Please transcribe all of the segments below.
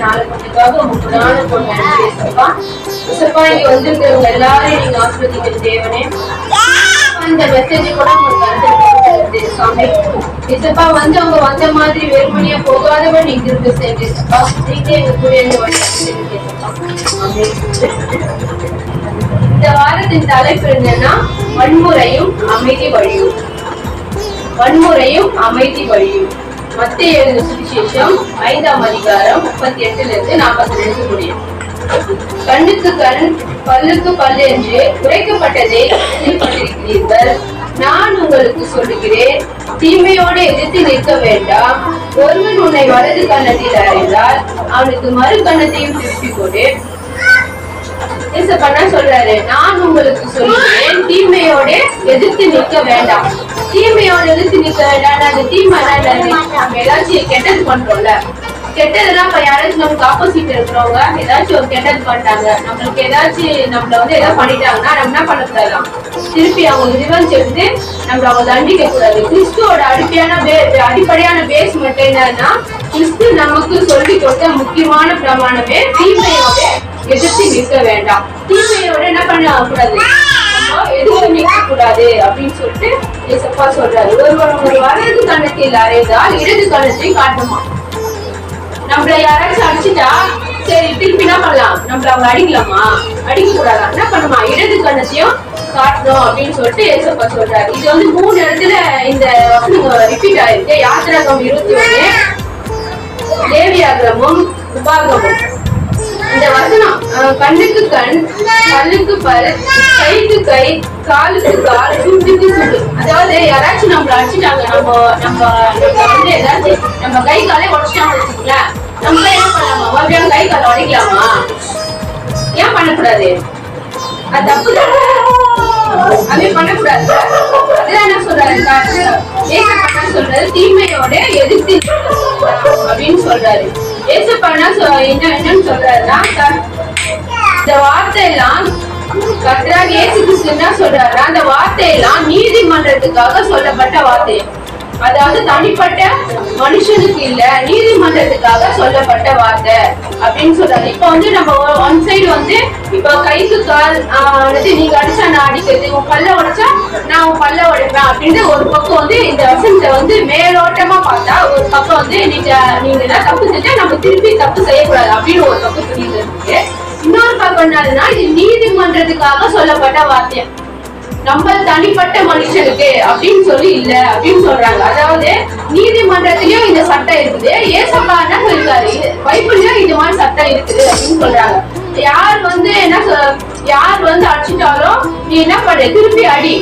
நாளுக்காக இங்க வந்திருக்கிறவங்க எல்லாரையும் நீங்க ஆஸ்வதிக்கிற தேவனே. இந்த மெசேஜ் கூட உங்களுக்கு சாமி இசப்பா வந்து அவங்க வந்த மாதிரி வெறுமணியா போகாதவன் நீங்க இருக்கு சேப்பா. நீங்க எங்க கூட இந்த வாரத்தின் தலைப்பு என்னன்னா வன்முறையும் அமைதி வழியும். வன்முறையும் அமைதி வழியும். மத்தேயு எழுதின சுவிசேஷம் 5ஆம் அதிகாரம் 38 42 முடியும். கண்ணுக்கு கண் பல்லுக்கு பல் என்று உரைக்கப்பட்டதை கேள்விப்பட்டிருக்கிறீர்கள். நான் உங்களுக்கு சொல்லுகிறேன், தீமையோடு எதிர்த்து நிற்க வேண்டாம். ஒருவன் உன்னை வலது கன்னத்தில் அறைந்தால் அவனுக்கு மறு கன்னத்தையும் திருப்பி கொடு. சொல்றாரு, நான் உங்களுக்கு சொல்லுகிறேன், தீமையோட எதிர்த்து நிற்க வேண்டாம். தீமையோட எதிர்த்து நிற்க வேண்டாம். அந்த தீமை நம்ம ஏதாச்சும் கெட்டது பண்றோம்ல, கெட்டதுலாம் இப்ப யாராச்சும் நமக்கு ஆப்போசிட் இருக்கிறவங்க ஏதாச்சும் ஒரு கெட்டது பண்ணிட்டாங்க, நம்மளுக்கு ஏதாச்சும் நம்மள வந்து ஏதாவது பண்ணிட்டாங்கன்னா நம்ம என்ன பண்ணக்கூடாதான், திருப்பி அவங்க ரிவெஞ்ச் எடுத்து நம்ம அவங்க தண்டிக்க கூடாது. கிறிஸ்துவோட அடிப்படையான பேஸ் மட்டும் என்னன்னா, கிறிஸ்து நமக்கு சொல்லி கொடுத்த முக்கியமான பிரமாணமே தீமையோட எதிர்த்து நிற்க வேண்டாம். தீமையோட என்ன பண்ண கூடாது, எதிர்த்து நிற்க கூடாது அப்படின்னு சொல்லிட்டு ஏசப்பா சொல்றாரு. ஒருவர் வலது கன்னத்தில் அறைந்தால் இடது கன்னத்தை காட்டுமா. நம்மள யாராச்சும் அடிச்சுட்டா சரி திருப்பி என்ன பண்ணலாம், நம்மள அவங்க அடிக்கலாமா, அடிக்க கூடாதா, என்ன பண்ணுமா, இடது கன்னத்தையும் காட்டணும் அப்படின்னு சொல்லிட்டு ஏசப்பா சொல்றாரு. இது வந்து 3 இடத்துல இந்த வசனம் ரிப்பீட் ஆயிருக்கு. யாத்திராகம் 21, லேவியாகமம், உபாகமம். இந்த வசனம் கண்ணுக்கு கண் பல்லுக்கு பல் கைக்கு கை காலுக்கு கால் சுண்டுக்கு சுண்டு. அதாவது யாராச்சும் நம்மள அடிச்சுட்டாங்க, நம்ம வந்து ஏதாச்சும் நம்ம கை காலே உடச்சிட்டாங்க வச்சுக்கலாம், நம்ம என்ன பண்ணலாமா, மறுபடியும் கை காலை உடைக்கலாமா, ஏன் பண்ணக்கூடாது, அது தப்பு தானே, அதே பண்ணக்கூடாது. அதுதான் என்ன சொல்றாரு, சொல்றாரு தீமையோட எதிர்த்து அப்படின்னு சொல்றாரு. ஏசப்பா என்னன்னு சொல்றாருன்னா, இந்த வார்த்தையெல்லாம் கர்த்தராகிய இயேசு கிறிஸ்து என்ன சொல்றாருன்னா, அந்த வார்த்தையெல்லாம் நீதிமன்றத்துக்காக சொல்லப்பட்ட வார்த்தை. அதாவது தனிப்பட்ட மனுஷனுக்கு இல்ல, நீதிமன்றத்துக்காக சொல்லப்பட்ட வார்த்தை அப்படின்னு சொல்றாரு. இப்ப வந்து நம்ம ஒன் சைடு வந்து இப்ப கைக்கு கால் நீங்க அடிச்சா நான் அடிக்கிறது, உன் பல்ல உடைச்சா நான் உன் பல்ல உடைப்பேன் அப்படின்னு ஒரு பக்கம் வந்து இந்த வசனத்தை வந்து மேலோட்டமா பார்த்தா, ஒரு பக்கம் வந்து நீங்க தப்பு செஞ்சா நம்ம திருப்பி தப்பு செய்யக்கூடாது அப்படின்னு ஒரு பக்கம் புரியுது இருக்கு. இன்னொரு பக்கம் என்னதுன்னா, இது நீதிமன்றத்துக்காக சொல்லப்பட்ட வார்த்தை, நம்ம தனிப்பட்ட மனுஷனுக்கு அப்படின்னு சொல்லி இல்ல அப்படின்னு சொல்றாங்க. அதாவது நீதிமன்றத்திலயும் இந்த சட்டம் இருக்குது, ஏசப்பா என்ன சொல்லிருக்காரு, பைபிள்லயும் இந்த மாதிரி சட்டம் இருக்குது அப்படின்னு சொல்றாங்க. யார் வந்து யார் வந்து அடிச்சுட்டாலும் நீ என்ன பண்ண, திருப்பி அடி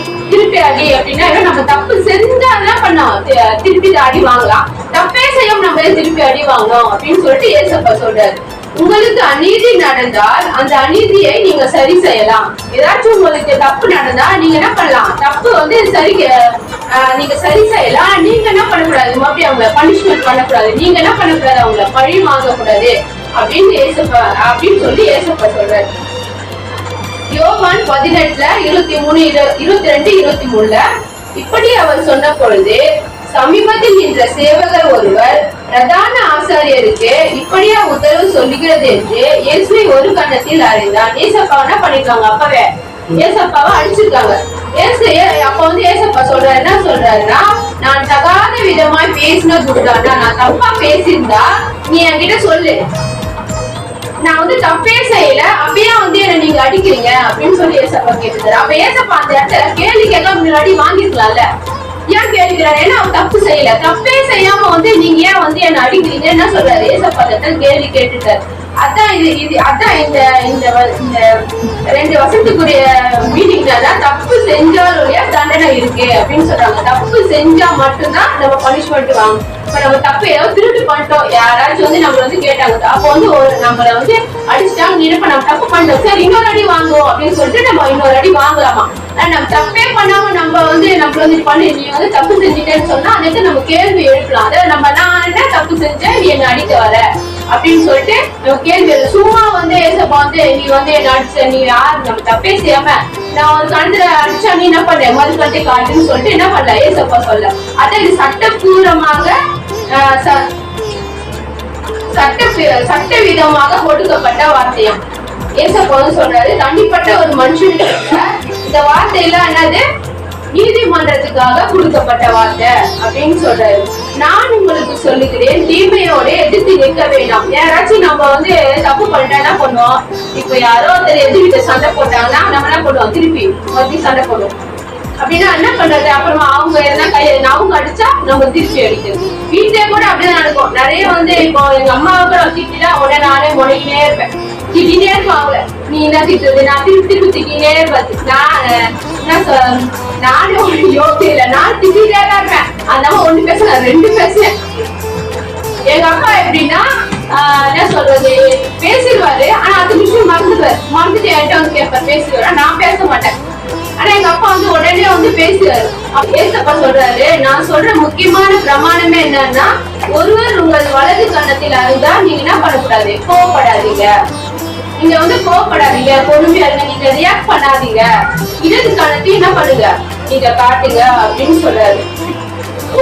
அப்படின்னா, நம்ம தப்பு செஞ்சா என்ன பண்ணோம், திருப்பி அடி வாங்கலாம், தப்பே செய்யும் நம்ம திருப்பி அடி வாங்கணும் அப்படின்னு சொல்லிட்டு ஏசப்பா சொல்றாரு. உங்களுக்கு அநீதி நடந்தால் அந்த அநீதியை நீங்க சரி செய்யலாம். ஏதாச்சும் உங்களுக்கு தப்பு நடந்தா நீங்க என்ன பண்ணலாம், தப்பு வந்து நீங்க சரி செய்யலாம். நீங்க என்ன பண்ணக்கூடாது, மறுபடியும் அவங்களை பனிஷ்மெண்ட் பண்ணக்கூடாது, நீங்க என்ன பண்ணக்கூடாது, அவங்களை பழி வாங்கக்கூடாது அப்படின்னு சொல்லி ஏசப்பா சொல்றாரு. யோவான் 18:23-23 இப்படி அவர் சொன்ன பொழுது, சமீபத்தில் நின்ற சேவகர் ஒருவர் பிரதான ஆசாரியருக்கு இப்படியா உத்தரவு சொல்லுகிறது என்று இயேசுவை ஒரு கன்னத்தில் அறைந்தார். ஏசப்பா என்ன பண்ணிருக்காங்க, அப்பவே ஏசப்பாவை அடிச்சிருக்காங்க. அப்ப வந்து ஏசப்பா சொல்றாரு, என்ன சொல்றாருன்னா, நான் தகாத விதமாய் பேசினதுடானா, நான் தப்பா பேசியிருந்தா நீ என்கிட்ட சொல்லு, நான் வந்து தப்பே செய்யல, அப்பயே வந்து என்ன நீங்க அடிக்கிறீங்க அப்படின்னு சொல்லி ஏசப்பா கேட்டுட்டாரு. அப்ப ஏசப்பா அந்த இடத்துல கேள்வி கேட்க முன்னாடி வாங்கிருக்கலாம்ல, ஏன் கேட்கிறாரு, ஏன்னா அவன் தப்பு செய்யல, தப்பே செய்யாம வந்து நீங்க ஏன் வந்து என்ன அடிக்கிறீங்க என்ன சொல்றாரு ஏசப்பா கேள்வி கேட்டுட்டாரு. அதான் அதான் இந்த 2 வருஷத்துக்குரிய மீட்டிங்ல தப்பு செஞ்சாலுடைய தண்டனை இருக்கு அப்படின்னு சொல்றாங்க. தப்பு செஞ்சா மட்டும்தான் நம்ம பனிஷ்மெண்ட் வாங்கணும். இப்ப நம்ம தப்பு ஏதாவது திருட்டு பண்ணிட்டோம், யாராச்சும் வந்து நம்மள வந்து கேட்டாங்க, அப்ப வந்து நம்மள வந்து அடிச்சுட்டாங்க, நினைப்ப நம்ம தப்பு பண்ணிட்டோம், சரி இன்னொரு அடி வாங்குவோம் அப்படின்னு சொல்லிட்டு நம்ம இன்னொரு அடி வாங்கலாமா. நம்ம தப்பே பண்ணாம நம்ம வந்து நம்மள வந்து பண்ணி நீ வந்து தப்பு செஞ்சுட்டேன்னு சொன்னா அந்த நம்ம கேள்வி எழுப்பலாம். அதாவது நான் என்ன தப்பு செஞ்சேன், நீ என்ன அடிக்க வர அப்படின்னு சொல்லிட்டு நம்ம கேள்வி சும்மா வந்து ஏசப்பா வந்து நீ வந்து என்ன அடிச்ச, நீ யாரு, நம்ம தப்பே செய்யாம நான் ஒரு கணத்துல அடிச்சா நீ என்ன பண்ற, மறுக்கட்டை காட்டுன்னு சொல்லிட்டு என்ன பண்ணல ஏசப்பா சொல்ல. அதான் இது சட்டப்பூர்வமாக சட்ட விதமாக கொடுக்கப்பட்ட வார்த்தையம். ஏசப்பா சொல்றாரு, தனிப்பட்ட ஒரு மனுஷனுக்கு இந்த வார்த்தையெல்லாம் என்னது, நீதிமன்றத்துக்காக கொடுக்கப்பட்ட வார்த்தை அப்படின்னு சொல்றாரு. நான் உங்களுக்கு சொல்லுகிறேன், தீமையோட எதிர்த்து நிற்க வேண்டாம். யாராச்சும் நம்ம தப்பு பண்ணிட்டா என்ன பண்ணுவோம்? இப்ப யாரோ ஒருத்தர் எதிர்த்து சண்டை போட்டாங்கன்னா நம்ம என்ன பண்ணுவோம்? திருப்பி சண்டை போடுவோம். அப்படின்னா என்ன பண்றது? அப்புறமா அவங்க எதனா அவங்க அடிச்சா நம்ம திருப்பி அடிக்கிறது. வீட்லயே கூட அப்படிதான் நடக்கும். நிறைய இப்போ எங்க அம்மாவுக்கு திட்டா உடனே நானே முறையினே இருப்பேன், திட்டினே இருப்பேன் அவங்கள. நீ என்ன திட்டுறது? நான் திருப்பி திட்டினே இருப்பேன். நானே ஒரு யோசிச்சு இல்லை, நான் திட்டிட்டே தான் இருப்பேன். அந்த ஒண்ணு பேச நான் ரெண்டு பேசுறேன். எங்க அப்பா எப்படின்னா என்ன சொல்றது, பேசிடுவாரு, ஆனா அது விஷயம் மறந்துட்டு என்கிட்ட கேட்பாரு, பேசுவாரு, நான் பேச மாட்டேன். ஆனா எங்க அப்பா உடனே பேசுவாரு. ஏசப்பா சொல்றாரு, நான் சொல்ற முக்கியமான பிரமாணமே என்னன்னா, ஒருவர் உங்கள் வலது கன்னத்தில் அருந்தா நீங்க என்ன பண்ணக்கூடாது? கோவப்படாதீங்க. நீங்க கோவப்படாதீங்க, பொறுமையா இருங்க, நீங்க ரியாக்ட் பண்ணாதீங்க. இடது கன்னத்தையும் என்ன பண்ணுங்க, நீங்க காட்டுங்க அப்படின்னு சொல்றாரு.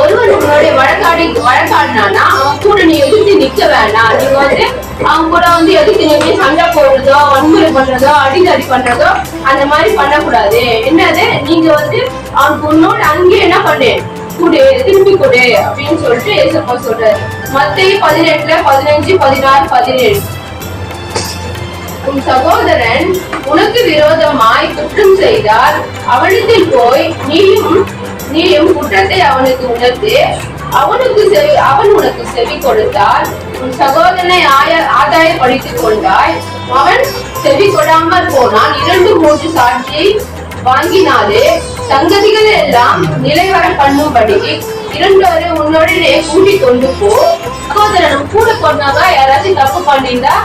ஒருவன் உங்களுடைய வழக்காடினானா அவன் கூட நீ எதிர்த்து நிக்க வேணாம். நீங்க அவன் கூட எதிர்த்து நீங்க சண்டை போடுறதோ, வன்முறை பண்றதோ, அடிதடி பண்றதோ அந்த மாதிரி பண்ணக்கூடாது. என்னது, நீங்க அவனுக்கு உன்னோட அங்கே என்ன பண்ணு, கொடு, திருப்பி கொடு அப்படின்னு சொல்லிட்டு ஏசப்பா சொல்றாரு. மத்தேயு 18:15, 16, 17. உன் சகோதரன் உனக்கு விரோதமாய் குற்றம் செய்தால் அவனிடத்தில் போய் நீயும் குற்றத்தை அவனுக்கு உணர்த்து, அவன் உனக்கு செவி கொடுத்தால் உன் சகோதரனை ஆதாயப்படுத்திக் கொண்டாய். அவன் செவி கொடாமல் போனால் 2-3 சாட்சியை வாங்கினாலே சங்கதிகள் எல்லாம் நிலைவர பண்ணும்படி 2 உன்னோடனே கூட்டிக் கொண்டு போ. சகோதரன் கூட போனாங்க யாராச்சும் தப்பு பண்ணிருந்தா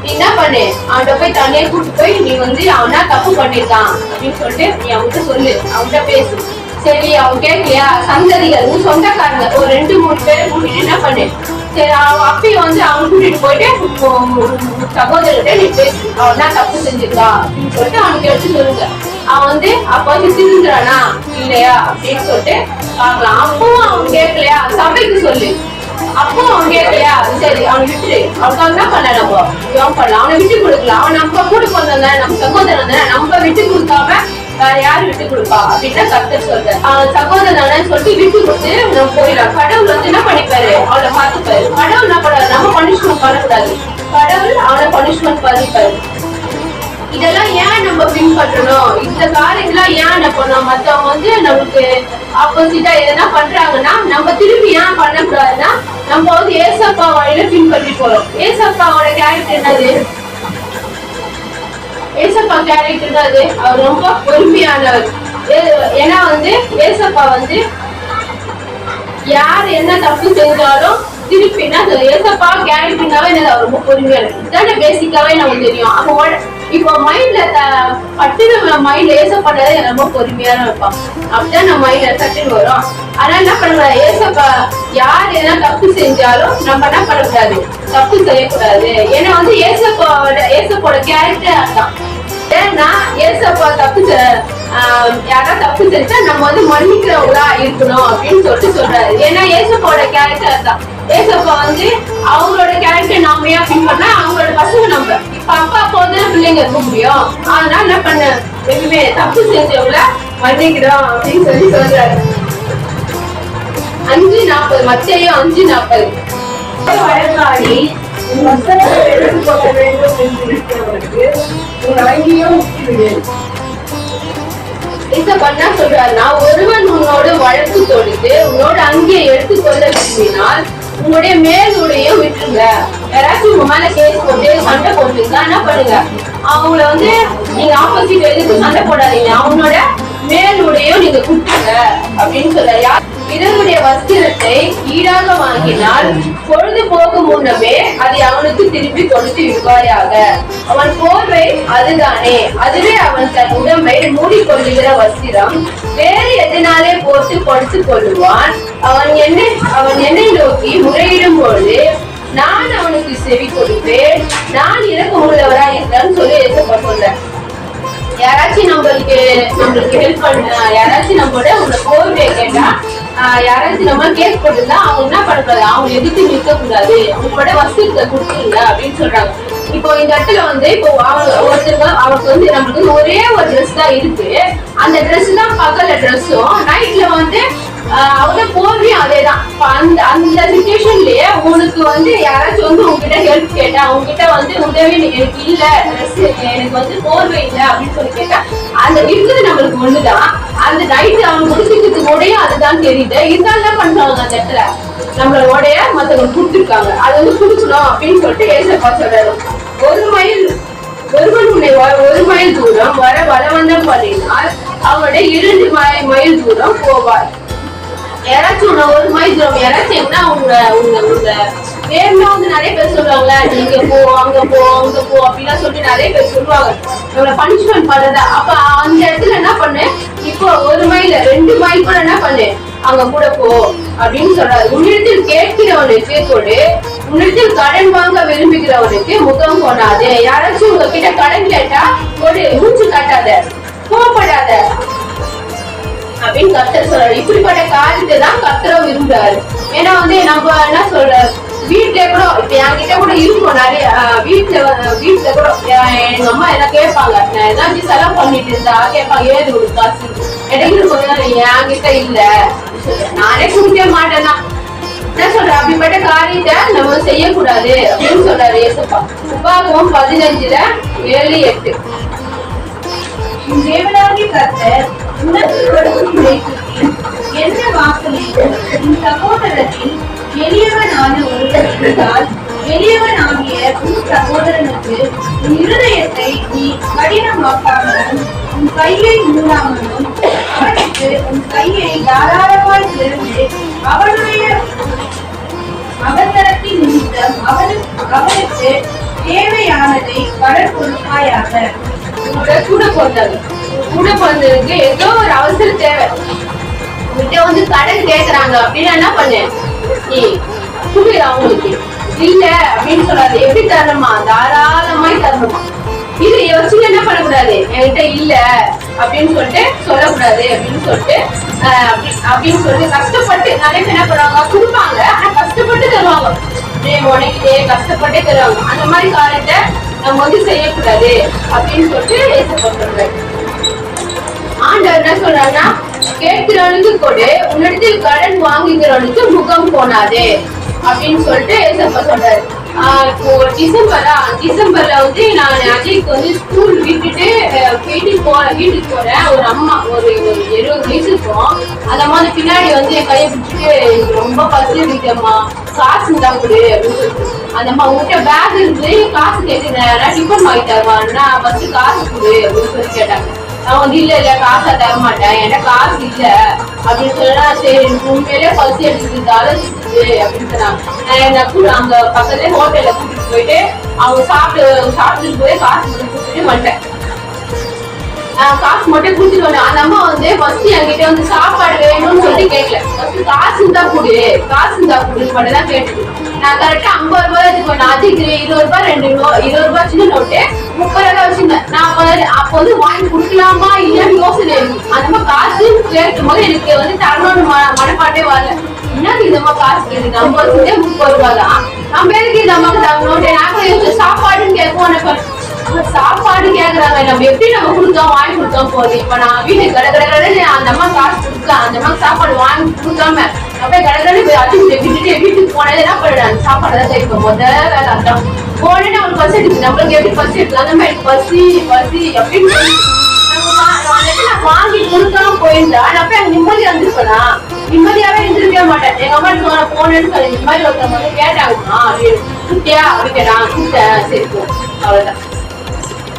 நீ என்ன பண்ணு, அவன்கிட்ட போய் தனியா கூட்டு போய் நீ அவனா தப்பு பண்ணிருக்கான் அப்படின்னு சொல்லிட்டு நீ அவன்கிட்ட சொல்லு, அவன்கிட்ட பேசு. சரி, அவன் கேட்கலையா, சந்ததிகள் சொந்தக்காரங்க ஒரு 2-3 பேரை கூட்டிட்டு என்ன பண்ணு, சரி அப்பயும் அவன் கூட்டிட்டு போயிட்டு சகோதரர்கிட்ட நீ பேசு, அவன் தான் தப்பு செஞ்சிருக்கா அப்படின்னு சொல்லிட்டு அவனுக்கு எடுத்து சொல்லுங்க. அவன் அப்ப திருந்துறானா இல்லையா அப்படின்னு சொல்லிட்டு பாக்கலாம். அப்பவும் அவன் கேட்கலையா, சபைக்கு சொல்லு. அப்போ அவன் கேட்கலையா, சரி அவனை விட்டுரு, அவனுக்காக என்ன பண்ண நம்ம பண்ணலாம், அவனை விட்டு கொடுக்கலாம். அவன் நம்ம கூட பிறந்த நம்ம சகோதரன் தானே, நம்ம விட்டு கொடுக்காம வேற யாரு விட்டு கொடுப்பா அப்படின்னா கர்த்தர் சொல்றாரு. சகோதரன் சொல்லிட்டு விட்டு கொடுத்து நம்ம போயிடலாம். கடவுள் என்ன பண்ணிப்பாரு, அவனை பார்த்துப்பாரு. கடவுள் என்ன பண்ணாரு, நம்ம பனிஷ்மெண்ட் பண்ணக்கூடாது, கடவுள் அவனை பனிஷ்மெண்ட் பண்ணிப்பாரு. இதெல்லாம் ஏன் நம்ம பின்பற்றணும், இந்த காரியங்கள்லாம் ஏன் என்ன பண்ணோம், மத்தவங்க நமக்கு ஆப்போசிட்டா எதனா பண்றாங்கன்னா நம்ம திருப்பி ஏன் பண்ணக்கூடாதுன்னா, நம்ம ஏசப்பா வழியில பின்பற்றி போறோம். ஏசப்பாவோட கேரக்டர் என்னது, ஏசப்பா கேரக்டர் தான் அது. அவர் ரொம்ப பொறுமையானவர். ஏன்னா ஏசப்பா யார் என்ன தப்பு செஞ்சாலும் திருப்பினா ஏசப்பா கேரக்டர்னாவே அவர் ரொம்ப பொறுமையானவர். இதுதானே பேசிக்காவே நமக்கு தெரியும். அப்போ இப்போ மைண்ட்ல பட்டுன மைண்ட்ல ஏசப்படாத ரொம்ப பொறுமையான இருப்பான். அப்படிதான் நம்ம மைண்ட்ல சட்டுன்னு வரும். ஆனா என்ன பண்ணக்கூடாது, ஏசப்பா யார் என்ன தப்பு செஞ்சாலும் நம்ம என்ன பண்ணக்கூடாது, தப்பு செய்யக்கூடாது. ஏன்னா ஏசப்போட கேரக்டர் அதான். ஏன்னா ஏசப்பா யாரா தப்பு செஞ்சா நம்ம மன்னிக்கிறவங்களா இருக்கணும் அப்படின்னு சொல்றாரு. ஏன்னா ஏசப்பாவோட கேரக்டர் தான். ஏசப்பா அவங்களோட கேரக்டர் நாம ஏன் பின்பற்றா, அவங்களோட பசங்க நம்ம இப்ப அப்பா அப்போதான் பிள்ளைங்க இருக்க முடியும். அதனால என்ன பண்ண, எப்பவுமே தப்பு செஞ்சவங்கள மன்னிக்கிறோம் அப்படின்னு சொல்றாரு. 5:40 மத்தேயு 5:40. வழக்காடி எடுத்துக்கொள்ள வேண்டும் என்று இருக்கிறவருக்கு உன் அங்கேயும் சொல்றாருன்னா, ஒருவன் உன்னோடு வழக்கு தொடுத்து உன்னோட அங்கேயே எடுத்துக்கொள்ள விரும்பினால் உங்களுடைய மேலுடையும் விட்டுருங்க. யாராச்சும் உங்க மேல கேஸ் போட்டு சண்டை போட்டுருந்தா என்ன பண்ணுங்க, அவங்கள நீங்க ஆப்போசிட் எதுக்கு சண்டை போடாதீங்க, அவங்களோட மேலுடையும் நீங்க கொடுத்துங்க அப்படின்னு சொல்ற. இதனுடைய வஸ்திரத்தை ஈடாக வாங்கினால் பொழுது போகும் முன்னமே அதை அவனுக்கு திருப்பி கொடுத்து விடுவாயாக. அவன் போர்வை அதுதானே, அதுவே அவன் தன் உடம்பை மூடிக்கொள்ளுகிற வஸ்திரம். வேறு எதனாலே போட்டு கொடுத்து கொள்ளுவான். அவன் என்னை நோக்கி முறையிடும் பொழுது நான் அவனுக்கு செவி கொடுப்பேன், நான் இறக்க உள்ளவரா என்றான்னு சொல்லி சொல்றேன். யாராச்சும் நம்மளுக்கு ஹெல்ப் பண்ண, யாராச்சும் நம்மளோட போர்வையை கேட்டா யாராச்சும் நம்ம கேஸ் போட்டுருந்தா அவங்க என்ன பண்ணக்கூடாது, அவங்க எதிர்த்து நிற்க கூடாது, அவங்களோட வசூலத்தை கொடுத்துருங்க அப்படின்னு சொல்றாங்க. இப்போ இந்த இடத்துல வந்து இப்போ ஒருத்தருக்கு அவருக்கு வந்து நம்மளுக்கு வந்து ஒரே ஒரு ட்ரெஸ் தான் இருக்கு. அந்த ட்ரெஸ் தான் பகல்ல ட்ரெஸ்ஸும், நைட்ல வந்து அவங்க போர்வையும் அதேதான். அந்த அந்த சிச்சுவேஷன்லயே உனக்கு வந்து யாராச்சும் வந்து உங்ககிட்ட ஹெல்ப் கேட்டா, உங்ககிட்ட வந்து உதவி எனக்கு இல்ல, ட்ரெஸ் எனக்கு வந்து போர்வை இல்லை அப்படின்னு சொல்லி கேட்டா, அந்த இருக்கிறது நம்மளுக்கு ஒண்ணுதான். அந்த நைட்டு அவங்க முடிச்சுக்கிறதுக்கு கூடயும் அதுதான் தெரியுது. இருந்தாலும் என்ன பண்றாங்க, அந்த இடத்துல நம்மளோடைய மத்தவங்க கொடுத்துருக்காங்க, அது வந்து கொடுக்கணும் அப்படின்னு சொல்லிட்டு ஏசப்பா சொல்றாரு. ஒருவன் உன்னை 1 மைல் தூரம் வர பலவந்தம் பண்ணினால் அவனுடைய 2 மைல் தூரம் போவார். யாராச்சும் 1 மைல் தூரம் யாராச்சும் என்ன உங்க வேணும்னா வந்து நிறைய பேர் சொல்லுவாங்களா, நீங்க போ அங்க போ அங்க போ அப்படிலாம் சொல்லிட்டு நிறைய பேர் சொல்லுவாங்க நம்மள பனிஷ்மெண்ட் பண்றதா. அப்ப அந்த இடத்துல என்ன பண்ணு, இப்போ 1 மைல் 2 மைல் கூட என்ன பண்ணு, அங்க கூட போ அப்படின்னு சொல்றாரு. உன்னிடத்தில் கேட்கிறவனுக்கு கொடு, உன்னிடத்தில் கடன் வாங்க விரும்புகிறவனுக்கு முகம் கொடாதே. யாராச்சும் உங்ககிட்ட கடன் கேட்டா கொடு, மூச்சு காட்டாத, கோவப்படாத அப்படின்னு கர்த்தர் சொல்றாரு. இப்படிப்பட்ட காரியத்தை தான் கர்த்தரும் விரும்புறாரு. ஏன்னா வந்து நம்ம என்ன சொல்ற, வீட்டுல கூட இப்ப என்கிட்ட கூட இருக்கும் நிறைய வீட்டுல கூட எங்க அம்மா எல்லாம் கேட்பாங்க, நான் ஏதாச்சும் செலவு பண்ணிட்டு இருந்தா கேட்பாங்க, ஏது ஒரு காசு இடையில கொஞ்சம் என்கிட்ட இல்ல, நானே குடிக்க மாட்டேன்னா என்ன சொல்ற. அப்படிப்பட்ட காரியத்தை நம்ம செய்யக்கூடாது அப்படின்னு சொல்றாரு ஏசப்பா. உபாகமம் 15:7-8. தேவனாகிய கர்த்தர் என்ன வாசனையும் உன் சகோதரத்தில் எளியவனான ஒருவன் இருந்தால், எளியவனாகிய உன் சகோதரனுக்கு உன் இருதயத்தை நீ கடினமாக்காமலும் உன் கையை மூடாமலும் அவனுக்கு உன் கையை தாராளமாய் திறந்து அவனுடைய அவசரத்தின் நிமித்தம் அவனுக்கு தேவையானதை கடன் கொடுப்பாயாக. கூட பிறந்ததுக்கு ஏதோ ஒரு அவசர தேவை, உங்ககிட்ட வந்து கடன் கேக்குறாங்க அப்படின்னா என்ன பண்ணு, நீ குடு அவங்களுக்கு. இல்ல அப்படின்னு சொல்லாது, எப்படி தரணுமா, தாராளமாய் தரணுமா. இது யோசிச்சு என்ன பண்ணக்கூடாது, என்கிட்ட இல்ல அப்படின்னு சொல்லிட்டு சொல்லக்கூடாது அப்படின்னு சொல்லிட்டு கஷ்டப்பட்டு நிறைய பேர் என்ன பண்ணுவாங்க, கொடுப்பாங்க ஆனா கஷ்டப்பட்டு தருவாங்க, உனக்கிட்டே கஷ்டப்பட்டே தருவாங்க. அந்த மாதிரி காரியத்தை நம்ம வந்து செய்யக்கூடாது அப்படின்னு சொல்லிட்டு ஏசப்படுறாங்க. ஆண்டவர் என்ன சொல்றாருன்னா, கேட்கிறவனுக்கு கொடு, உன்னிடத்தில் கடன் வாங்குகிறவனுக்கு முகம் போனாது அப்படின்னு சொல்லிட்டு ஏசப்பா சொல்றாரு. இப்போ டிசம்பர்ல வந்து நான் அஜய்க்கு வந்து ஸ்கூல் விட்டுட்டு வீட்டுக்கு போறேன். ஒரு அம்மா ஒரு 20 வயசு இருக்கும். அந்த மாதிரி பின்னாடி வந்து என் கையை பிடிச்சிட்டு, ரொம்ப பசி இருக்கம்மா, காசு தான் கொடு அப்படின்னு சொல்லிட்டு. அந்த அம்மா உங்ககிட்ட பேக் இருந்து காசு கேட்குறேன், டிஃபன் வாங்கி தருவான்னா ஃபர்ஸ்ட் காசு கொடு அப்படின்னு சொல்லி கேட்டாங்க. நான் வந்து இல்ல காசா தர மாட்டேன், என்கிட்ட காசு இல்ல அப்படின்னு சொன்னா, சரி உண்மையிலே பசி எடுத்துக்கிட்டால அப்படின்னு சொன்னாங்க. அங்க பக்கத்துல ஹோட்டல்ல கூட்டிட்டு போயிட்டு அவங்க சாப்பிட்டுட்டு போய் காசு மட்டும் கொடுத்துட்டு வந்துட்டேன். காசு மட்டும் கொடுத்துட்டு வந்தேன். அந்த அம்மா வந்து ஃபர்ஸ்ட் என்கிட்ட வந்து சாப்பாடு வேணும்னு சொல்லி கேட்கல, ஃபர்ஸ்ட் காசு தான் கொடுன்னு மட்டும் தான் கேட்டு. நான் கரெக்டா 50 ரூபாய் இதுக்கு நான் அதிகம் 20 ரூபாய் 20 ரூபாய் சின்ன நோட்டு 30 ரூபாய் வச்சிருந்தேன். நான் அப்போ வந்து வாங்கி கொடுக்கலாமா இல்லைன்னு யோசனை இருக்கு. அந்த மாதிரி காசு கேட்கும் போது எனக்கு வந்து தரணும்னு மனப்பாட்டே வரல. என்னது இந்த மாதிரி காசு கேட்டு 30 ரூபாய் தான், நம்ம எதுக்கு இந்த அம்மாக்கு தரணும். நான் கூட யோசிச்சு சாப்பாடுன்னு கேட்போம், சாப்பாடு கேக்குறாங்க, நம்ம எப்படி நம்ம கொடுத்தோம் வாங்கி கொடுத்தோம் போகுது. இப்ப நான் வீட்டுக்கு கடற்கடன்னு அந்த அம்மா காசு கொடுக்கலாம், அந்த அம்மா சாப்பாடு வாங்கி கொடுக்காம அப்படியே கடற்கடை போய் அதிர்ச்சி விட்டுட்டு வீட்டுக்கு போனது என்ன பண்ணுறாங்க, சாப்பாடு தான் கேட்கும். வேலை அதான் போனே நம்மளுக்கு பசி எடுக்குது. நம்மளுக்கு எப்படி பசி எடுக்கலாம், அந்த மாதிரி பசி அப்படின்னு நான் வாங்கி கொடுக்காம போயிருந்தா நான் போய் நிம்மதியா இருந்திருப்பேனா, நிம்மதியாவே இருந்திருக்கவே மாட்டேன். எங்க அம்மா போனேன்னு சொல்லி இந்த மாதிரி ஒருத்தவங்க வந்து கேட்டாங்கம்மா குட்டியா அப்படி கேட்டாங்க, கூட்டேன் சரி போ, அவ்வளவுதான்.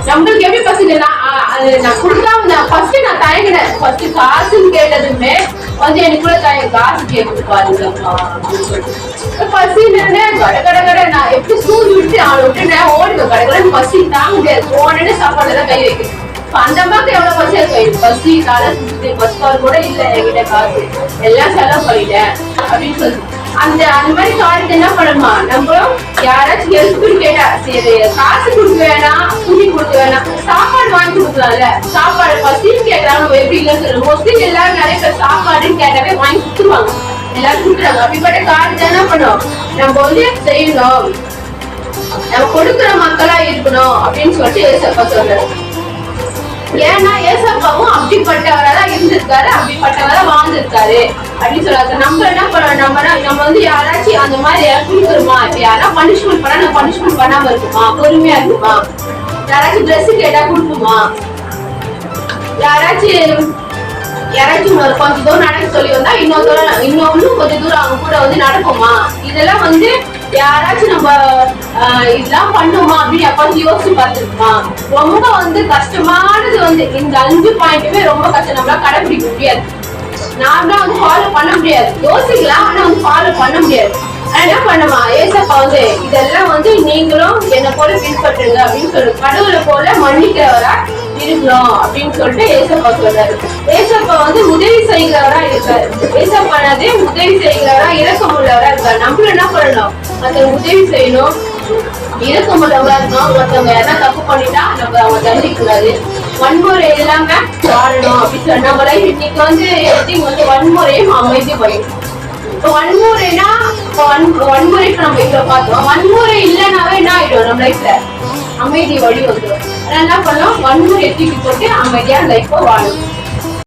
நம்மளுக்கு எப்படி பசிக்கலாம், அது நான் கொடுக்காம ஃபர்ஸ்ட் நான் தயங்கினேன். ஃபர்ஸ்ட் காசுன்னு கேட்டதுமே வந்து எனக்குள்ள காசு கேட்குது பாருங்கம்மா அப்படின்னு சொல்லிட்டு பசின்னு கடை நான் எப்படி ஸ்கூல் விட்டு அவனை விட்டு ஓடுவேன். கடற்கடை பசி தாங்க முடியாது, போனேன்னு சாப்பாடு தான் கை வைக்கிறேன். அந்த அம்மாவுக்கு எவ்வளவு பசியா போயிடுச்சு, பசி காலை சுட்டு பஸ் பால் கூட இல்லை என்கிட்ட, காசு எல்லாம் செலவு பண்ணிட்டேன் அப்படின்னு சொல்லிட்டு அந்த மாதிரி காலத்து என்ன பண்ணுமா, நம்ம யாராச்சும் ஹெல்ப்னு கேட்டா சரி காசு கொடுக்க வேணாம், துணி கொடுக்க வேணாம், சாப்பாடு வாங்கி கொடுக்கலாம்ல. சாப்பாடு பசின்னு கேட்கறாங்க, நம்ம எப்படி இல்லைன்னு சொல்லுவோம். மோஸ்ட்லி எல்லாரும் நிறைய பேர் சாப்பாடுன்னு கேட்டாவே வாங்கி கொடுத்துருவாங்க, எல்லாரும் கொடுக்குறாங்க. அப்படிப்பட்ட காலத்தை என்ன பண்ணும், நம்ம வந்து செய்யணும், நம்ம கொடுக்குற மக்களா இருக்கணும் அப்படின்னு சொல்லிட்டு ஏசப்பா சொல்றாரு. ஏன்னா ஏசப்பாவும் அப்படிப்பட்டவராதான் இருந்திருக்காரு, அப்படிப்பட்டவரா வாழ்ந்திருக்காரு அப்படின்னு சொல்றாரு. நம்ம என்ன பண்ணோம், நம்ம வந்து யாராச்சும் அந்த மாதிரி கொடுக்குறோமா, இப்ப யாரா பனிஷ்மெண்ட் பண்ணா நம்ம பனிஷ்மெண்ட் பண்ணாம இருக்குமா, பொறுமையா இருக்குமா, யாராச்சும் ட்ரெஸ் கேட்டா கொடுக்குமா, யாராச்சும் கொஞ்சம் தூரம் நடக்க சொல்லி வந்தா இன்னொன்னு கொஞ்சம் தூரம் அவங்க கூட வந்து நடக்குமா, இதெல்லாம் வந்து யாராச்சும் நம்ம இதெல்லாம் பண்ணுமா அப்படின்னு எப்ப யோசிச்சு பார்த்துருக்கோமா. ரொம்ப வந்து கஷ்டமானது வந்து இந்த 5 பாயிண்ட்டுமே ரொம்ப கஷ்டம், நம்மளால கடைபிடிக்க முடியாது, நாமளா வந்து ஃபாலோ பண்ண முடியாது. யோசிக்கலாம், ஆனா வந்து ஃபாலோ பண்ண முடியாது. என்ன பண்ணுமா, ஏசப்பா வந்து இதெல்லாம் வந்து நீங்களும் என்னை போல பின்பற்றுங்க அப்படின்னு சொல்லு, கடவுளை போல மன்னிக்கிறவரா இருக்கணும் அப்படின்னு சொல்லிட்டு ஏசப்பா சொல்றாரு. ஏசப்பா வந்து உதவி செய்கிறவரா இருக்காரு. ஏசப்பானது உதவி செய்கிறவரா, இரக்கமுள்ளவரா இருக்காரு. நம்மளும் என்ன பண்ணணும், மத்தவங்க உதவி செய்யணும், இரக்கமுள்ளவரா இருக்கணும். மத்தவங்க யாராவது தப்பு பண்ணிட்டா நம்ம அவங்க தண்டிக்கூடாது, வன்முறை இல்லாம வாழணும் அப்படின்னு சொல்லி நம்ம லைஃப் இன்னைக்கு வந்து வன்முறையும் அமைதியும் போயிடும். இப்போ வன்முறைனா வன்முறைக்கு நம்ம இப்ப பார்த்தோம், வன்முறை இல்லைனாவே என்ன ஆயிடும், நம்ம லைஃப்ல அமைதி வழி வந்துடும். என்ன பண்ணலாம், வன்முறை தூக்கி போட்டு அமைதியா லைஃபை வாழும்.